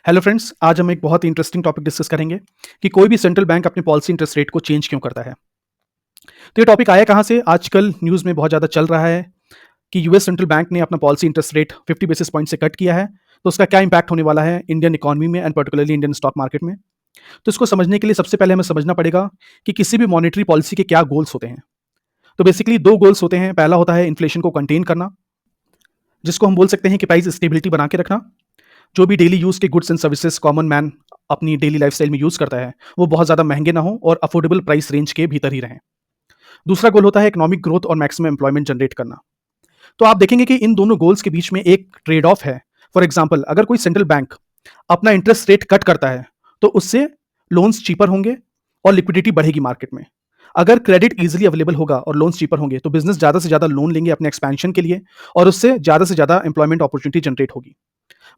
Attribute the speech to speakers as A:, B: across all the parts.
A: Hello friends, आज हम एक बहुत ही इंटरेस्टिंग टॉपिक डिस्कस करेंगे कि कोई भी सेंट्रल बैंक अपनी पॉलिसी इंटरेस्ट रेट को चेंज क्यों करता है। तो ये टॉपिक आया कहाँ से? आजकल न्यूज़ में बहुत ज़्यादा चल रहा है कि यूएस सेंट्रल बैंक ने अपना policy interest rate 50 basis point से कट किया है। तो उसका क्या इंपैक्ट होने वाला है इंडियन इकोनॉमी में and particularly Indian stock market में। तो इसको समझने के लिए सबसे पहले हमें समझना पड़ेगा कि किसी भी मॉनेटरी पॉलिसी के क्या गोल्स होते हैं। तो बेसिकली दो गोल्स होते हैं। पहला होता है इन्फ्लेशन को कंटेन करना, जिसको हम बोल सकते हैं कि प्राइस स्टेबिलिटी बना के रखना। जो भी डेली यूज़ के goods and services common man अपनी डेली लाइफस्टाइल में यूज़ करता है, वो बहुत ज़्यादा महंगे ना हो और अफोर्डेबल प्राइस रेंज के भीतर ही रहें। दूसरा गोल होता है इकोनॉमिक ग्रोथ और मैक्सिमम एम्प्लॉयमेंट जनरेट करना। तो आप देखेंगे कि इन दोनों गोल्स के बीच में एक ट्रेड ऑफ है। फॉर एग्जाम्पल, अगर कोई सेंट्रल बैंक अपना इंटरेस्ट रेट कट करता है, तो उससे लोन्स चीपर होंगे और लिक्विडिटी बढ़ेगी मार्केट में। अगर क्रेडिट इजीली अवेलेबल होगा और लोन्स चीपर होंगे, तो बिजनेस ज़्यादा से ज़्यादा लोन लेंगे अपने एक्सपेंशन के लिए और उससे ज़्यादा एम्प्लॉयमेंट अपॉर्चुनिटी जनरेट होगी।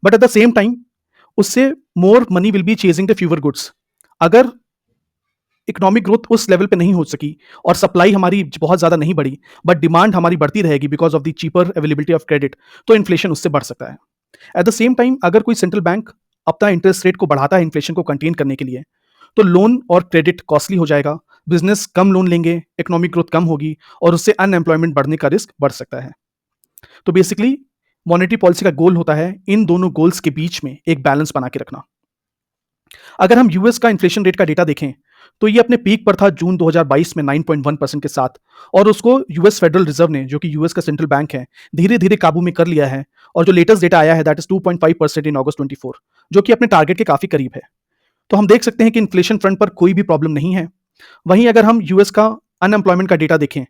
A: But at the same time उससे more money will be chasing the fewer goods. अगर इकोनॉमिक ग्रोथ उस लेवल पे नहीं हो सकी और सप्लाई हमारी बहुत ज़्यादा नहीं बढ़ी, बट डिमांड हमारी बढ़ती रहेगी because of the cheaper availability of credit, तो इन्फ्लेशन उससे बढ़ सकता है। एट द सेम टाइम अगर कोई सेंट्रल बैंक अपना इंटरेस्ट रेट को बढ़ाता है इन्फ्लेशन को कंटेन करने के लिए, तो लोन और क्रेडिट कॉस्टली हो जाएगा, बिजनेस कम लोन लेंगे, इकोनॉमिक ग्रोथ कम होगी और उससे अनएम्प्लॉयमेंट बढ़ने का रिस्क बढ़ सकता है। तो बेसिकली मॉनेटरी पॉलिसी का गोल होता है इन दोनों गोल्स के बीच में एक बैलेंस बना के रखना। अगर हम यूएस का इन्फ्लेशन रेट का डेटा देखें, तो ये अपने पीक पर था जून 2022 में 9.1% के साथ, और उसको यूएस फेडरल रिजर्व ने, जो कि यूएस का सेंट्रल बैंक है, धीरे धीरे काबू में कर लिया है। और जो लेटेस्ट डेटा आया है दैट इज 2.5% इन अगस्त 24, जो कि अपने टारगेट के काफी करीब है। तो हम देख सकते हैं कि इन्फ्लेशन फ्रंट पर कोई भी प्रॉब्लम नहीं है। वहीं अगर हम यूएस का अनएम्प्लॉयमेंट का डेटा देखें,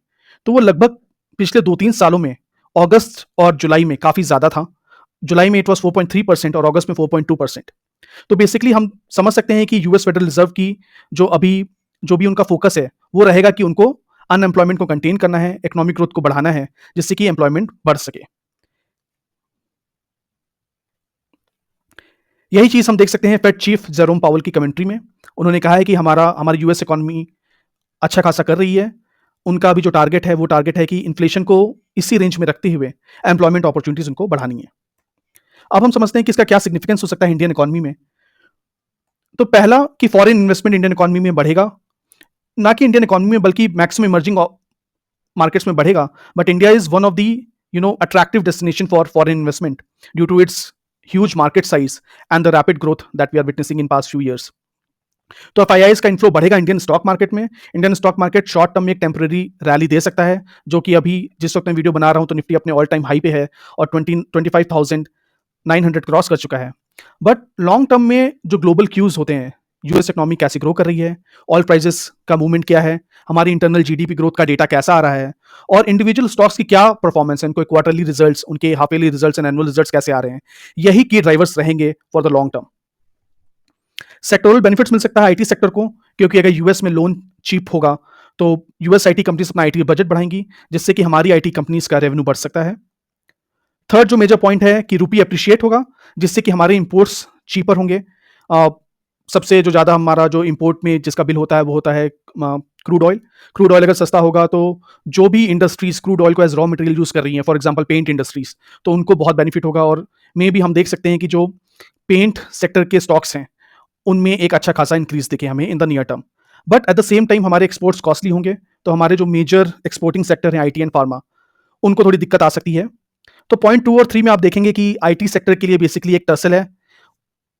A: तो वो लगभग पिछले 2-3 सालों में अगस्त और जुलाई में काफी ज्यादा था। जुलाई में इट वॉज 4.3% और अगस्त में 4.2%। तो बेसिकली हम समझ सकते हैं कि यूएस फेडरल रिजर्व की जो भी उनका फोकस है, वो रहेगा कि उनको अनएम्प्लॉयमेंट को कंटेन करना है, इकोनॉमिक ग्रोथ को बढ़ाना है, जिससे कि एम्प्लॉयमेंट बढ़ सके। यही चीज हम देख सकते हैं फेड चीफ जेरोम पावल की कमेंट्री में। उन्होंने कहा है कि हमारी यूएस इकोनॉमी अच्छा खासा कर रही है। उनका भी जो टारगेट है वो टारगेट है कि इन्फ्लेशन को इसी रेंज में रखते हुए एम्प्लॉयमेंट अपॉर्चुनिटीज उनको बढ़ानी है। अब हम समझते हैं कि इसका क्या सिग्निफिकेंस हो सकता है इंडियन इकोनॉमी में। तो पहला कि फॉरेन इन्वेस्टमेंट इंडियन इकोनॉमी में बढ़ेगा, ना कि इंडियन इकोनॉमी में बल्कि मैक्सिमम इमर्जिंग मार्केट्स में बढ़ेगा। But India is one of the attractive destination for foreign investment due to its huge market size and the rapid growth that we are witnessing in past few years. तो FIIs का inflow बढ़ेगा Indian stock market में। Indian stock market short term में एक temporary rally दे सकता है, जो कि अभी जिस वक्त मैं वीडियो बना रहा हूं तो निफ्टी अपने ऑल टाइम हाई पे है और 25,900 क्रॉस कर चुका है। बट लॉन्ग टर्म में जो ग्लोबल क्यूज होते हैं, यूएस इकोनॉमी कैसे ग्रो कर रही है, ऑयल प्राइसेस का मूवमेंट क्या है, हमारी इंटरनल जीडीपी ग्रोथ का डेटा कैसा आ रहा है, और इंडिविजुअल स्टॉक्स की क्या परफॉर्मेंस है, उनके क्वार्टरली रिजल्ट्स, उनके half yearly results and annual results कैसे आ रहे हैं, यही की ड्राइवर्स रहेंगे for the long term. Sectoral benefits मिल सकता है आईटी सेक्टर को, क्योंकि अगर यूएस में लोन चीप होगा तो यूएस आईटी कंपनीज अपना आईटी बजट बढ़ाएंगी, जिससे कि हमारी आईटी कंपनीज का रेवेन्यू बढ़ सकता है। थर्ड जो मेजर पॉइंट है कि रुपी अप्रिशिएट होगा, जिससे कि हमारे इंपोर्ट्स चीपर होंगे। सबसे जो ज़्यादा हमारा जो इंपोर्ट में जिसका बिल होता है वो होता है क्रूड ऑयल। क्रूड ऑयल अगर सस्ता होगा तो जो भी इंडस्ट्रीज क्रूड ऑयल को एज रॉ मटेरियल यूज़ कर रही हैं, फॉर एग्जांपल पेंट इंडस्ट्रीज, तो उनको बहुत बेनिफिट होगा। और मे भी हम देख सकते हैं कि जो पेंट सेक्टर के स्टॉक्स हैं उनमें एक अच्छा खासा इंक्रीज दिखे हमें in the near term. But at the same time हमारे एक्सपोर्ट्स कॉस्टली होंगे, तो हमारे जो मेजर एक्सपोर्टिंग सेक्टर हैं आईटी एंड फार्मा, उनको थोड़ी दिक्कत आ सकती है। तो पॉइंट 2 और 3 में आप देखेंगे कि आईटी सेक्टर के लिए बेसिकली एक टसल है।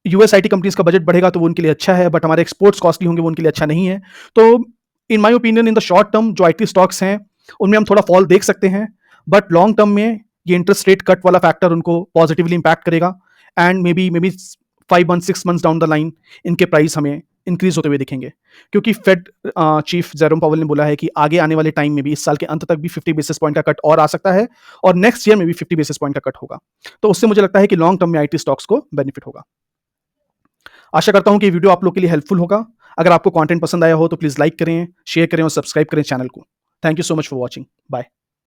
A: यूएस आईटी कंपनीज का बजट बढ़ेगा तो वो उनके लिए अच्छा है, बट हमारे एक्सपोर्ट्स कॉस्टली होंगे, वो उनके लिए अच्छा नहीं है। तो in my opinion in the short term जो आईटी स्टॉक्स हैं उनमें हम थोड़ा फॉल देख सकते हैं, बट लॉन्ग टर्म में ये इंटरेस्ट रेट कट वाला फैक्टर उनको पॉजिटिवली इंपैक्ट करेगा and may be 5 months 6 months down the line इनके प्राइस हमें इंक्रीज होते हुए दिखेंगे। क्योंकि फेड चीफ जेरोम पावल ने बोला है कि आगे आने वाले टाइम में भी, इस साल के अंत तक भी 50 बेसिस पॉइंट का कट और आ सकता है और नेक्स्ट ईयर में भी 50 बेसिस पॉइंट का कट होगा। तो उससे मुझे लगता है कि लॉन्ग टर्म में आईटी स्टॉक्स को बेनिफिट होगा। आशा करता हूं कि वीडियो आप लोग के लिए हेल्पफुल होगा। अगर आपको कंटेंट पसंद आया हो तो प्लीज लाइक करें, शेयर करें और सब्सक्राइब करें चैनल को। Thank you so much for watching. Bye.